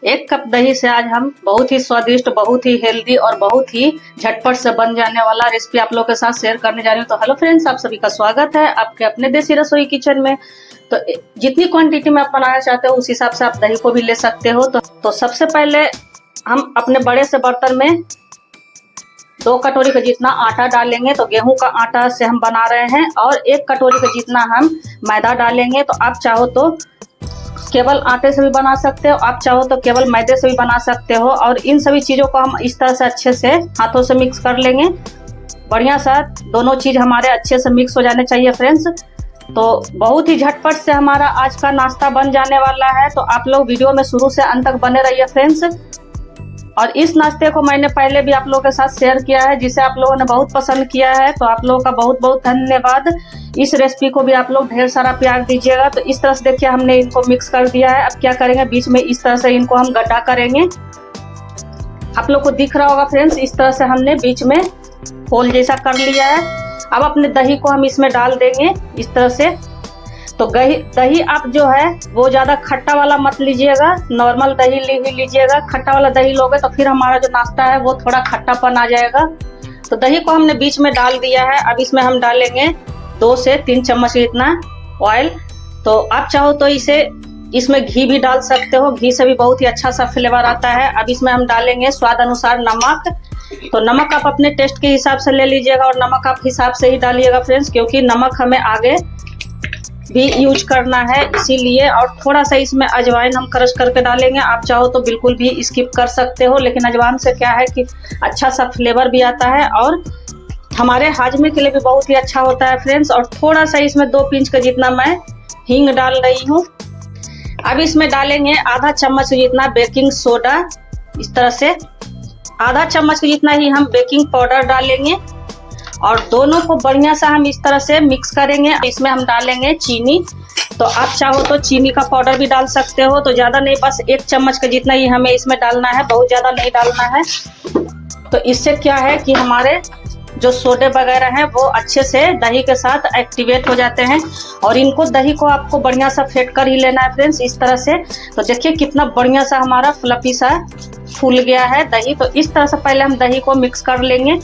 एक कप दही से आज हम बहुत ही स्वादिष्ट, बहुत ही हेल्दी और बहुत ही झटपट से बन जाने वाला रेसिपी आप लोगों के साथ शेयर करने जा रही हूँ। तो हेलो फ्रेंड्स, आप सभी का स्वागत है आपके अपने देसी रसोई किचन में। तो जितनी क्वांटिटी में आप बनाना चाहते हो उस हिसाब से आप दही को भी ले सकते हो। तो सबसे पहले हम अपने बड़े से बर्तन में 2 कटोरी का जितना आटा डालेंगे। तो गेहूं का आटा से हम बना रहे हैं और 1 कटोरी का जितना हम मैदा डालेंगे। तो आप चाहो तो केवल आटे से भी बना सकते हो, आप चाहो तो केवल मैदे से भी बना सकते हो। और इन सभी चीजों को हम इस तरह से अच्छे से हाथों से मिक्स कर लेंगे। बढ़िया सा दोनों चीज हमारे अच्छे से मिक्स हो जाने चाहिए फ्रेंड्स। तो बहुत ही झटपट से हमारा आज का नाश्ता बन जाने वाला है। तो आप लोग वीडियो में शुरू से अंत तक बने रहिए फ्रेंड्स। और इस नाश्ते को मैंने पहले भी आप लोगों के साथ शेयर किया है, जिसे आप लोगों ने बहुत पसंद किया है। तो आप लोगों का बहुत बहुत धन्यवाद। इस रेसिपी को भी आप लोग ढेर सारा प्यार दीजिएगा। तो इस तरह से देखिए हमने इनको मिक्स कर दिया है। अब क्या करेंगे, बीच में इस तरह से इनको हम गड्ढा करेंगे। आप लोग को दिख रहा होगा फ्रेंड्स, इस तरह से हमने बीच में होल जैसा कर लिया है। अब अपने दही को हम इसमें डाल देंगे इस तरह से। तो दही आप जो है वो ज्यादा खट्टा वाला मत लीजिएगा, नॉर्मल दही ही लीजिएगा। खट्टा वाला दही लोगे तो फिर हमारा जो नाश्ता है वो थोड़ा खट्टापन आ जाएगा। तो दही को हमने बीच में डाल दिया है। अब इसमें हम डालेंगे 2 से 3 चम्मच इतना ऑयल। तो आप चाहो तो इसमें घी भी डाल सकते हो, घी से भी बहुत ही अच्छा सा फ्लेवर आता है। अब इसमें हम डालेंगे स्वाद अनुसार नमक। तो नमक आप अपने टेस्ट के हिसाब से ले लीजिएगा और नमक आप हिसाब से ही डालिएगा फ्रेंड्स, क्योंकि नमक हमें आगे भी यूज करना है इसीलिए। और थोड़ा सा इसमें अजवाइन हम क्रश करके डालेंगे। आप चाहो तो बिल्कुल भी स्किप कर सकते हो, लेकिन अजवाइन से क्या है कि अच्छा सा फ्लेवर भी आता है और हमारे हाजमे के लिए भी बहुत ही अच्छा होता है फ्रेंड्स। और थोड़ा सा इसमें 2 पिंच का जितना मैं हींग डाल रही हूँ। अब इसमें डालेंगे आधा चम्मच जितना बेकिंग सोडा। इस तरह से आधा चम्मच जितना ही हम बेकिंग पाउडर डालेंगे और दोनों को बढ़िया सा हम इस तरह से मिक्स करेंगे। इसमें हम डालेंगे चीनी। तो आप चाहो तो चीनी का पाउडर भी डाल सकते हो। तो ज्यादा नहीं, बस 1 चम्मच का जितना ही हमें इसमें डालना है, बहुत ज्यादा नहीं डालना है। तो इससे क्या है कि हमारे जो सोडे वगैरह हैं वो अच्छे से दही के साथ एक्टिवेट हो जाते हैं। और इनको दही को आपको बढ़िया सा फेंट कर ही लेना है फ्रेंड्स, इस तरह से। तो देखिए कितना बढ़िया सा हमारा फ्लफी सा फूल गया है दही। तो इस तरह से पहले हम दही को मिक्स कर लेंगे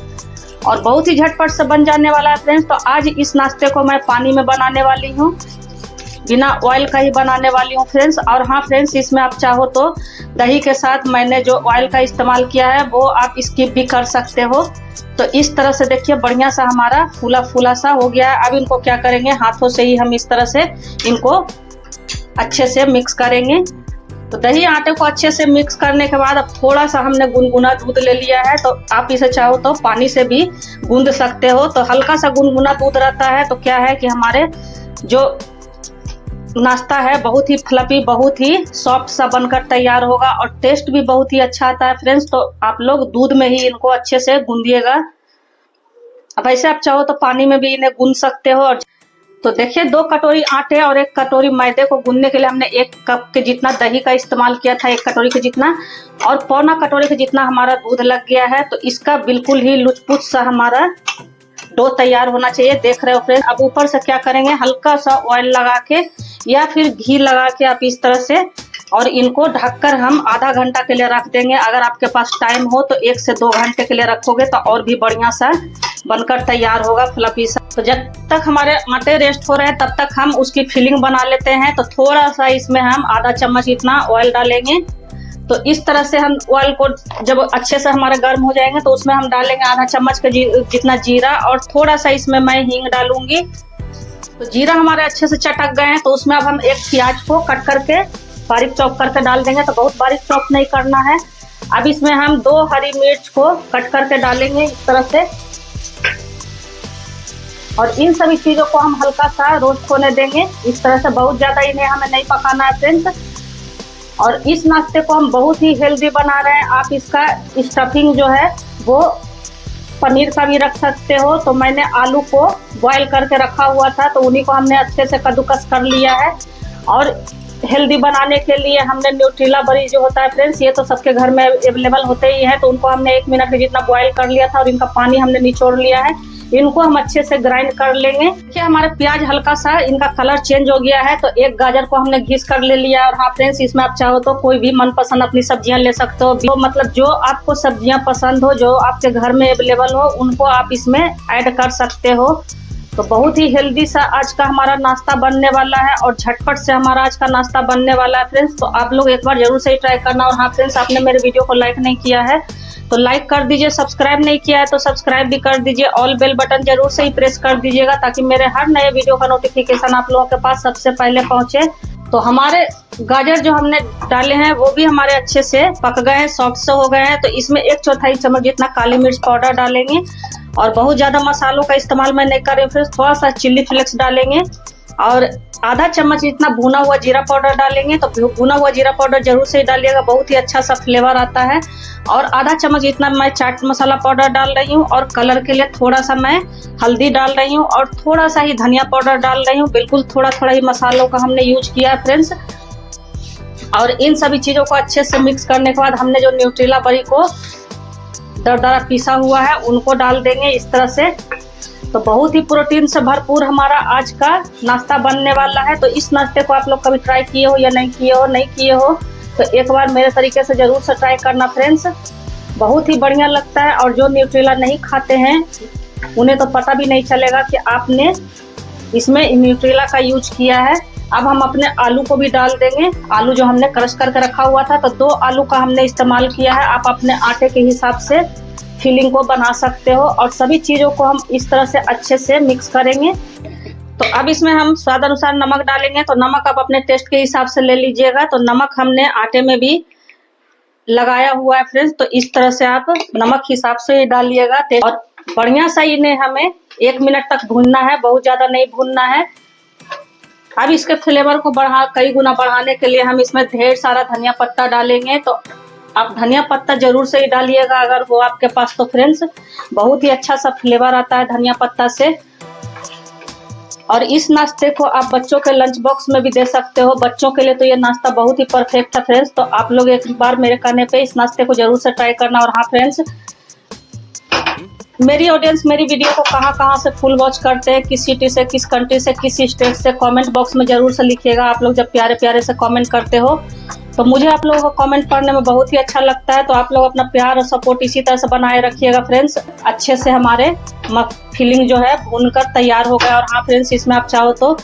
और बहुत ही झटपट से बन जाने वाला है फ्रेंड्स। तो आज इस नाश्ते को मैं पानी में बनाने वाली हूँ, बिना ऑयल का ही बनाने वाली हूँ फ्रेंड्स। और हाँ फ्रेंड्स, इसमें आप चाहो तो दही के साथ मैंने जो ऑयल का इस्तेमाल किया है वो आप स्किप भी कर सकते हो। तो इस तरह से देखिए बढ़िया सा हमारा फूला फूला सा हो गया है। अब इनको क्या करेंगे, हाथों से ही हम इस तरह से इनको अच्छे से मिक्स करेंगे। तो दही आटे को अच्छे से मिक्स करने के बाद अब थोड़ा सा हमने गुनगुना दूध ले लिया है। तो आप इसे चाहो तो पानी से भी गूंद सकते हो। तो हल्का सा गुनगुना दूध रहता है तो क्या है कि हमारे जो नाश्ता है बहुत ही फ्लफी, बहुत ही सॉफ्ट सा बनकर तैयार होगा और टेस्ट भी बहुत ही अच्छा आता है फ्रेंड्स। तो आप लोग दूध में ही इनको अच्छे से गूंदिएगा। अब ऐसे आप चाहो तो पानी में भी इन्हें गूंद सकते हो। और तो देखिए 2 कटोरी आटे और 1 कटोरी मैदे को गूंदने के लिए हमने 1 कप के जितना दही का इस्तेमाल किया था, 1 कटोरी के जितना, और पौना कटोरी के जितना हमारा दूध लग गया है। तो इसका बिल्कुल ही लुचपुच सा हमारा डो तैयार होना चाहिए, देख रहे हो फ्रेंड। अब ऊपर से क्या करेंगे, हल्का सा ऑयल लगा के या फिर घी लगा के आप इस तरह से, और इनको ढककर हम आधा घंटा के लिए रख देंगे। अगर आपके पास टाइम हो तो 1 से 2 घंटे के लिए रखोगे तो और भी बढ़िया सा बनकर तैयार होगा फ्लफी सा। तो जब तक हमारे आटे रेस्ट हो रहे हैं तब तक हम उसकी फिलिंग बना लेते हैं। तो थोड़ा सा इसमें हम आधा चम्मच इतना ऑयल डालेंगे। तो इस तरह से हम ऑयल को जब अच्छे से हमारे गर्म हो जाएंगे तो उसमें हम डालेंगे आधा चम्मच का जितना जीरा और थोड़ा सा इसमें मैं हींग डालूंगी। तो जीरा हमारे अच्छे से चटक गए हैं। तो उसमें अब हम 1 प्याज को कट करके बारीक चॉप करके डाल देंगे। तो बहुत बारीक चॉप नहीं करना है। अब इसमें हम 2 हरी मिर्च को कट करके डालेंगे इस तरह से। और इन सभी चीजों को हम हल्का सा रोस्ट होने देंगे इस तरह से, बहुत ज्यादा इन्हें हमें नहीं पकाना है फ्रेंड्स। और इस नाश्ते को हम बहुत ही हेल्दी बना रहे हैं। आप इसका स्टफिंग जो है वो पनीर का भी रख सकते हो। तो मैंने आलू को बॉईल करके रखा हुआ था, तो उन्हीं को हमने अच्छे से कद्दूकस कर लिया है। और हेल्दी बनाने के लिए हमने न्यूट्रिला बरी जो होता है फ्रेंड्स, ये तो सबके घर में अवेलेबल होते ही है। तो उनको हमने 1 मिनट के जितना बॉईल कर लिया था और इनका पानी हमने निचोड़ लिया है। इनको हम अच्छे से ग्राइंड कर लेंगे। देखिए हमारे प्याज हल्का सा इनका कलर चेंज हो गया है। तो एक गाजर को हमने घिस कर ले लिया। और हाँ फ्रेंड्स, इसमें आप चाहो तो कोई भी मनपसंद अपनी सब्जियां ले सकते हो। तो मतलब जो आपको सब्जियां पसंद हो, जो आपके घर में अवेलेबल हो, उनको आप इसमें ऐड कर सकते हो। तो बहुत ही हेल्दी सा आज का हमारा नाश्ता बनने वाला है और झटपट से हमारा आज का नाश्ता बनने वाला है फ्रेंड्स। तो आप लोग एक बार जरूर से ही ट्राई करना। और हाँ फ्रेंड्स, आपने मेरे वीडियो को लाइक नहीं किया है तो लाइक कर दीजिए, सब्सक्राइब नहीं किया है तो सब्सक्राइब भी कर दीजिए, ऑल बेल बटन जरूर से ही प्रेस कर दीजिएगा ताकि मेरे हर नए वीडियो का नोटिफिकेशन आप लोगों के पास सबसे पहले पहुंचे। तो हमारे गाजर जो हमने डाले हैं वो भी हमारे अच्छे से पक गए हैं, सॉफ्ट से हो गए हैं। तो इसमें 1/4 चम्मच जितना काली मिर्च पाउडर डालेंगे और बहुत ज्यादा मसालों का इस्तेमाल मैं नहीं कर रही हूँ। फिर थोड़ा सा चिल्ली फ्लेक्स डालेंगे और आधा चम्मच इतना भुना हुआ जीरा पाउडर डालेंगे। तो भुना हुआ जीरा पाउडर जरूर से ही डालिएगा, बहुत ही अच्छा सा फ्लेवर आता है। और आधा चम्मच इतना मैं चाट मसाला पाउडर डाल रही हूँ और कलर के लिए थोड़ा सा मैं हल्दी डाल रही हूँ और थोड़ा सा ही धनिया पाउडर डाल रही हूँ। बिल्कुल थोड़ा थोड़ा ही मसालों का हमने यूज किया है फ्रेंड्स। और इन सभी चीजों को अच्छे से मिक्स करने के बाद हमने जो न्यूट्रिला बरी को दरदरा पीसा हुआ है उनको डाल देंगे इस तरह से। तो बहुत ही प्रोटीन से भरपूर हमारा आज का नाश्ता बनने वाला है। तो इस नाश्ते को आप लोग कभी ट्राई किए हो या नहीं किए हो तो एक बार मेरे तरीके से जरूर से ट्राई करना फ्रेंड्स, बहुत ही बढ़िया लगता है। और जो न्यूट्रिला नहीं खाते हैं उन्हें तो पता भी नहीं चलेगा कि आपने इसमें न्यूट्रिला का यूज किया है। अब हम अपने आलू को भी डाल देंगे। आलू जो हमने क्रश करके रखा हुआ था, तो 2 आलू का हमने इस्तेमाल किया है। आप अपने आटे के हिसाब से फिलिंग को बना सकते हो। और सभी चीजों को हम इस तरह से अच्छे से मिक्स करेंगे। तो अब इसमें हम स्वाद अनुसार नमक डालेंगे। तो नमक आप अपने टेस्ट के हिसाब से ले लीजिएगा। तो नमक हमने आटे में भी लगाया हुआ है फ्रेंड्स, तो इस तरह से आप नमक हिसाब से ही डालिएगा। और बढ़िया सा इन्हें हमें 1 मिनट तक भूनना है, बहुत ज्यादा नहीं भूनना है। अब इसके फ्लेवर को कई गुना बढ़ाने के लिए हम इसमें ढेर सारा धनिया पत्ता डालेंगे। तो आप धनिया पत्ता जरूर से ही डालिएगा अगर वो आपके पास, तो फ्रेंड्स बहुत ही अच्छा सा फ्लेवर आता है धनिया पत्ता से। और इस नाश्ते को आप बच्चों के लंच बॉक्स में भी दे सकते हो। बच्चों के लिए तो ये नाश्ता बहुत ही परफेक्ट है फ्रेंड्स। तो आप लोग एक बार मेरे कहने पे इस नाश्ते को जरूर से ट्राई करना। और हाँ फ्रेंड्स, मेरी ऑडियंस मेरी वीडियो को कहाँ से फुल वॉच करते हैं, किस सिटी से, किस कंट्री से, किस स्टेट से, कमेंट बॉक्स में जरूर से लिखिएगा। आप लोग जब प्यारे प्यारे से कमेंट करते हो तो मुझे आप लोगों को कमेंट पढ़ने में बहुत ही अच्छा लगता है। तो आप लोग अपना प्यार और सपोर्ट इसी तरह से बनाए रखिएगा फ्रेंड्स। अच्छे से हमारे फिलिंग जो है भूनकर तैयार हो गया। और हाँ फ्रेंड्स, इसमें आप चाहो तो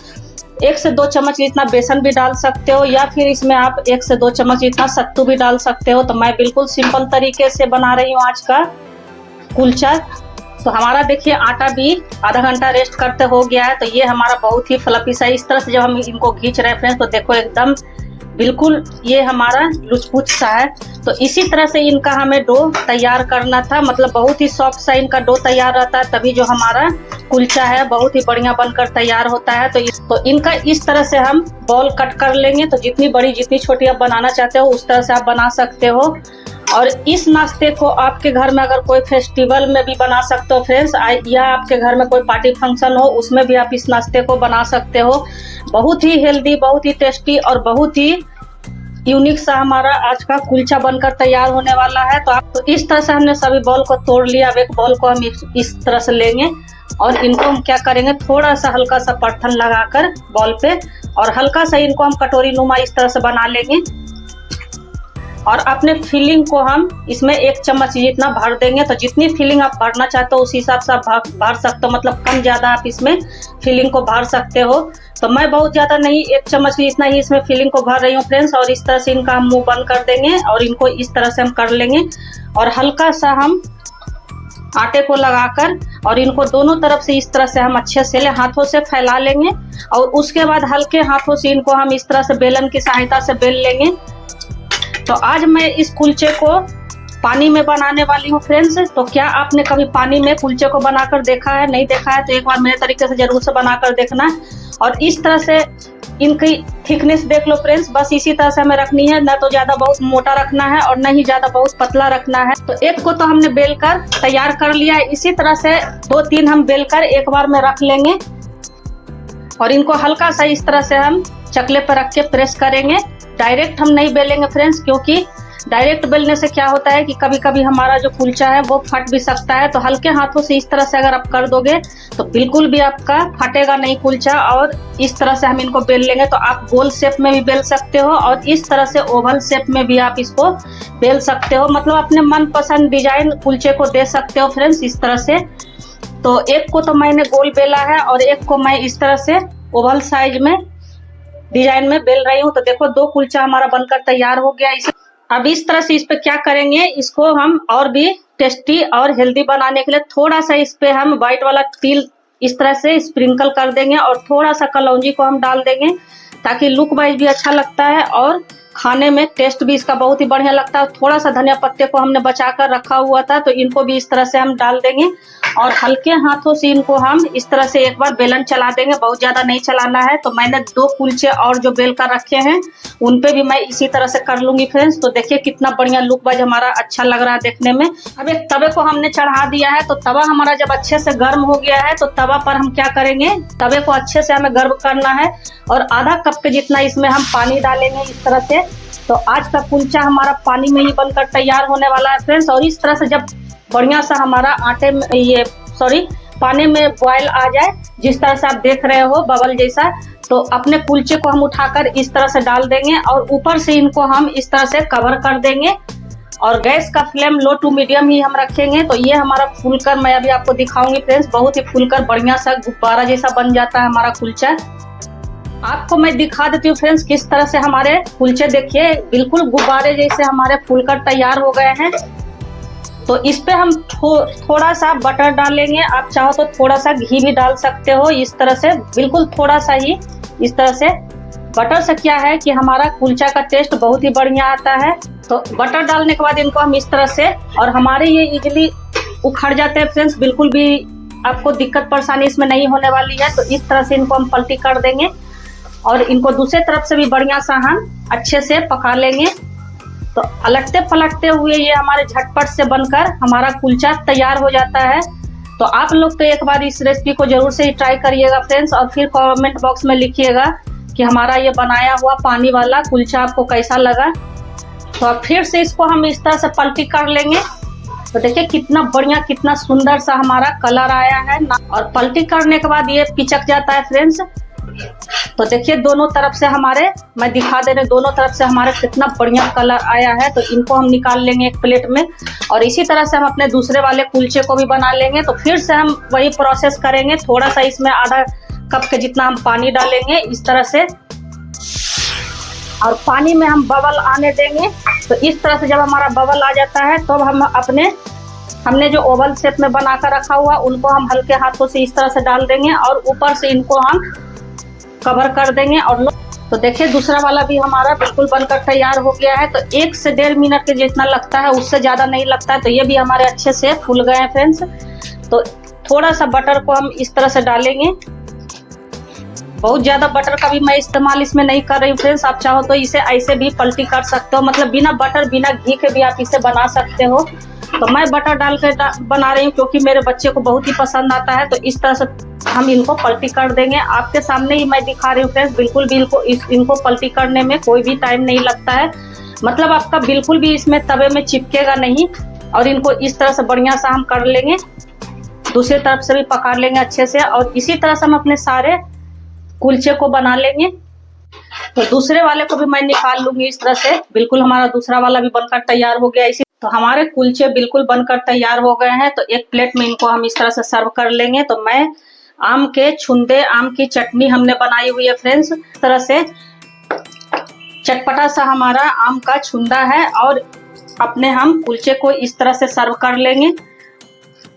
1 से 2 चम्मच जितना बेसन भी डाल सकते हो या फिर इसमें आप 1 से 2 चम्मच जितना सत्तू भी डाल सकते हो। तो मैं बिल्कुल सिंपल तरीके से बना रही हूँ आज का कुलचा। तो हमारा देखिए आटा भी आधा घंटा रेस्ट करते हो गया है। तो ये हमारा बहुत ही फ्लफी सा, इस तरह से जब हम इनको खींच रहे हैं फ्रेंड्स तो देखो एकदम बिल्कुल ये हमारा लुचपुच सा है। तो इसी तरह से इनका हमें डो तैयार करना था, मतलब बहुत ही सॉफ्ट सा इनका डो तैयार रहता है, तभी जो हमारा कुलचा है बहुत ही बढ़िया बनकर तैयार होता है। तो इनका इस तरह से हम बॉल कट कर लेंगे। तो जितनी बड़ी जितनी छोटी आप बनाना चाहते हो उस तरह से आप बना सकते हो। और इस नाश्ते को आपके घर में अगर कोई फेस्टिवल में भी बना सकते हो फ्रेंड्स, या आपके घर में कोई पार्टी फंक्शन हो उसमें भी आप इस नाश्ते को बना सकते हो। बहुत ही हेल्दी, बहुत ही टेस्टी और बहुत ही यूनिक सा हमारा आज का कुलचा बनकर तैयार होने वाला है। तो इस तरह से हमने सभी बॉल को तोड़ लिया। अब एक बॉल को हम इस तरह से लेंगे और इनको हम क्या करेंगे, थोड़ा सा हल्का सा परथन लगाकर बॉल पे और हल्का सा इनको हम कटोरी नुमा इस तरह से बना लेंगे। और अपने फिलिंग को हम इसमें 1 चम्मच जितना भर देंगे। तो जितनी फिलिंग आप भरना चाहते हो उस हिसाब से आप भर सकते हो, मतलब कम ज्यादा आप इसमें फिलिंग को भर सकते हो। तो मैं बहुत ज्यादा नहीं, 1 चम्मच इतना ही इसमें फिलिंग को भर रही हूँ फ्रेंड्स। और इस तरह से इनका हम मुंह बंद कर देंगे और इनको इस तरह से हम कर लेंगे और हल्का सा हम आटे को लगाकर और इनको दोनों तरफ से इस तरह से हम अच्छे से हाथों से फैला लेंगे। और उसके बाद हल्के हाथों से इनको हम इस तरह से बेलन की सहायता से बेल लेंगे। तो आज मैं इस कुलचे को पानी में बनाने वाली हूँ फ्रेंड्स। तो क्या आपने कभी पानी में कुलचे को बनाकर देखा है? नहीं देखा है तो एक बार मेरे तरीके से जरूर से बनाकर देखना। और इस तरह से इनकी थिकनेस देख लो फ्रेंड्स, बस इसी तरह से हमें रखनी है, ना तो ज्यादा बहुत मोटा रखना है और न ही ज्यादा बहुत पतला रखना है। तो एक को तो हमने बेलकर तैयार कर लिया है। इसी तरह से 2-3 हम बेलकर एक बार में रख लेंगे और इनको हल्का सा इस तरह से हम चकले पर रख के प्रेस करेंगे। डायरेक्ट हम नहीं बेलेंगे फ्रेंड्स, क्योंकि डायरेक्ट बेलने से क्या होता है कि कभी कभी हमारा जो कुलचा है वो फट भी सकता है। तो हल्के हाथों से इस तरह से अगर आप कर दोगे तो बिल्कुल भी आपका फटेगा नहीं कुलचा। और इस तरह से हम इनको बेल लेंगे। तो आप गोल शेप में भी बेल सकते हो और इस तरह से ओवल शेप में भी आप इसको बेल सकते हो। मतलब अपने मनपसंद डिजाइन कुलचे को दे सकते हो फ्रेंड्स इस तरह से। तो एक को तो मैंने गोल बेला है और एक को मैं इस तरह से ओवल साइज में डिजाइन में बेल रही हूँ। तो देखो 2 कुलचा हमारा बनकर तैयार हो गया। अब इस तरह से इस पे क्या करेंगे, इसको हम और भी टेस्टी और हेल्दी बनाने के लिए थोड़ा सा इस पे हम व्हाइट वाला तिल इस तरह से स्प्रिंकल कर देंगे और थोड़ा सा कलौंजी को हम डाल देंगे, ताकि लुक वाइज भी अच्छा लगता है और खाने में टेस्ट भी इसका बहुत ही बढ़िया लगता है। थोड़ा सा धनिया पत्ते को हमने बचा कर रखा हुआ था, तो इनको भी इस तरह से हम डाल देंगे और हल्के हाथों से इनको हम इस तरह से एक बार बेलन चला देंगे। बहुत ज्यादा नहीं चलाना है। तो मैंने 2 कुलचे और जो बेल कर रखे हैं उन पे भी मैं इसी तरह से कर लूंगी फ्रेंड्स। तो देखिए कितना बढ़िया लुक वाइज हमारा अच्छा लग रहा है देखने में। अब एक तवे को हमने चढ़ा दिया है। तो तवा हमारा जब अच्छे से गर्म हो गया है तो तवा पर हम क्या करेंगे, तवे को अच्छे से हमें गर्म करना है और आधा कप के जितना इसमें हम पानी डालेंगे इस तरह से। तो आज का कुलचा हमारा पानी में ही बनकर तैयार होने वाला है फ्रेंड्स। और इस तरह से जब बढ़िया सा हमारा आटे में पानी में बॉयल आ जाए, जिस तरह से आप देख रहे हो बबल जैसा, तो अपने कुलचे को हम उठाकर इस तरह से डाल देंगे और ऊपर से इनको हम इस तरह से कवर कर देंगे और गैस का फ्लेम लो टू मीडियम ही हम रखेंगे। तो ये हमारा फूलकर मैं अभी आपको दिखाऊंगी फ्रेंड्स, बहुत ही फूलकर बढ़िया सा गुब्बारा जैसा बन जाता है हमारा कुलचा। आपको मैं दिखा देती हूँ फ्रेंड्स किस तरह से हमारे कुलचे देखिए बिल्कुल गुब्बारे जैसे हमारे फूलकर तैयार हो गए हैं। तो इस पे हम थोड़ा सा बटर डालेंगे। आप चाहो तो थोड़ा सा घी भी डाल सकते हो इस तरह से, बिल्कुल थोड़ा सा ही इस तरह से। बटर से क्या है कि हमारा कुलचा का टेस्ट बहुत ही बढ़िया आता है। तो बटर डालने के बाद इनको हम इस तरह से, और हमारे ये इजली उखड़ जाते हैं फ्रेंड्स, बिल्कुल भी आपको दिक्कत परेशानी इसमें नहीं होने वाली है। तो इस तरह से इनको हम पलटी कर देंगे और इनको दूसरे तरफ से भी बढ़िया सा हम अच्छे से पका लेंगे। तो अलटते पलटते हुए ये हमारे झटपट से बनकर हमारा कुलचा तैयार हो जाता है। तो आप लोग तो एक बार इस रेसिपी को जरूर से ही ट्राई करिएगा फ्रेंड्स और फिर कमेंट बॉक्स में लिखिएगा कि हमारा ये बनाया हुआ पानी वाला कुलचा आपको कैसा लगा। तो अब फिर से इसको हम इस तरह से पलटी कर लेंगे। तो देखिए कितना बढ़िया कितना सुंदर सा हमारा कलर आया है और पलटी करने के बाद ये पिचक जाता है फ्रेंड्स। तो देखिए दोनों तरफ से हमारे, मैं दिखा दे रहे, दोनों तरफ से हमारे कितना बढ़िया कलर आया है। तो इनको हम निकाल लेंगे एक प्लेट में और इसी तरह से हम अपने दूसरे वाले कुलचे को भी बना लेंगे। तो फिर से हम वही प्रोसेस करेंगे। थोड़ा सा इसमें आधा कप के जितना हम पानी डालेंगे इस तरह से और पानी में हम बबल आने देंगे। तो इस तरह से जब हमारा बबल आ जाता है तो हम हमने जो ओवल शेप में बना कर रखा हुआ उनको हम हल्के हाथों से इस तरह से डाल देंगे और ऊपर से इनको हम कवर कर देंगे। और तो देखिए दूसरा वाला भी हमारा बिल्कुल बनकर तैयार हो गया है। तो 1 से 1.5 मिनट के जितना लगता है उससे ज्यादा नहीं लगता है। तो ये भी हमारे अच्छे से फूल गए हैं फ्रेंड्स। तो थोड़ा सा बटर को हम इस तरह से डालेंगे। बहुत ज्यादा बटर का भी मैं इस्तेमाल इसमें नहीं कर रही हूँ फ्रेंड्स। आप चाहो तो इसे ऐसे भी पलटी कर सकते हो, मतलब बिना बटर बिना घी के भी आप इसे बना सकते हो। तो मैं बटर डाल के बना रही हूँ क्योंकि मेरे बच्चे को बहुत ही पसंद आता है। तो इस तरह से हम इनको पलटी कर देंगे। आपके सामने ही मैं दिखा रही हूँ फ्रेंड्स, बिल्कुल भी इनको पलटी करने में कोई भी टाइम नहीं लगता है। मतलब आपका बिल्कुल भी इसमें तवे में चिपकेगा नहीं। और इनको इस तरह से बढ़िया सा हम कर लेंगे, दूसरी तरफ से भी पका लेंगे अच्छे से। और इसी तरह से हम अपने सारे कुलचे को बना लेंगे। तो दूसरे वाले को भी मैं निकाल लूंगी इस तरह से। बिल्कुल हमारा दूसरा वाला भी बनकर तैयार हो गया। इसी तो हमारे कुलचे बिल्कुल बनकर तैयार हो गए हैं। तो एक प्लेट में इनको हम इस तरह से सर्व कर लेंगे। तो मैं आम के छुंदे, आम की चटनी हमने बनाई हुई है फ्रेंड्स। इस तरह से चटपटा सा हमारा आम का छुंदा है और अपने हम कुलचे को इस तरह से सर्व कर लेंगे।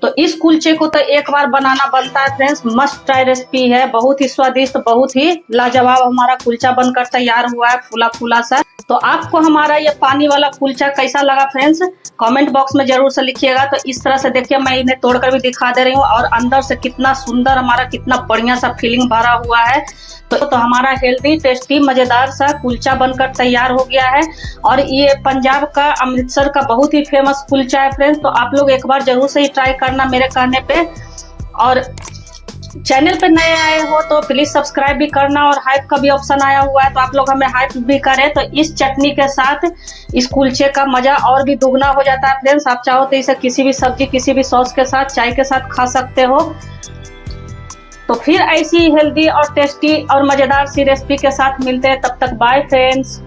तो इस कुलचे को तो एक बार बनाना बनता है फ्रेंड्स, मस्ट ट्राई रेसिपी है। बहुत ही स्वादिष्ट, बहुत ही लाजवाब हमारा कुलचा बनकर तैयार हुआ है, फूला फूला सा। तो आपको हमारा ये पानी वाला कुलचा कैसा लगा फ्रेंड्स, कमेंट बॉक्स में जरूर से लिखिएगा। तो इस तरह से देखिए मैं इन्हें तोड़कर भी दिखा दे रही हूँ और अंदर से कितना सुंदर हमारा कितना बढ़िया सा फीलिंग भरा हुआ है। तो हमारा हेल्दी टेस्टी मजेदार सा कुलचा बनकर तैयार हो गया है। और ये पंजाब का, अमृतसर का बहुत ही फेमस कुलचा है फ्रेंड्स। तो आप लोग एक बार जरूर से ही ट्राई करना मेरे कहने पे। और चैनल पे नए आए हो तो प्लीज सब्सक्राइब भी करना, और हाइप का भी ऑप्शन आया हुआ है तो आप लोग हमें हाइप भी करें। तो इस चटनी के साथ इस कुलचे का मजा और भी दुगना हो जाता है फ्रेंड्स। आप चाहो तो इसे किसी भी सब्जी, किसी भी सॉस के साथ, चाय के साथ खा सकते हो। तो फिर ऐसी हेल्दी और टेस्टी और मजेदार सी रेसिपी के साथ मिलते हैं, तब तक बाय फ्रेंड्स।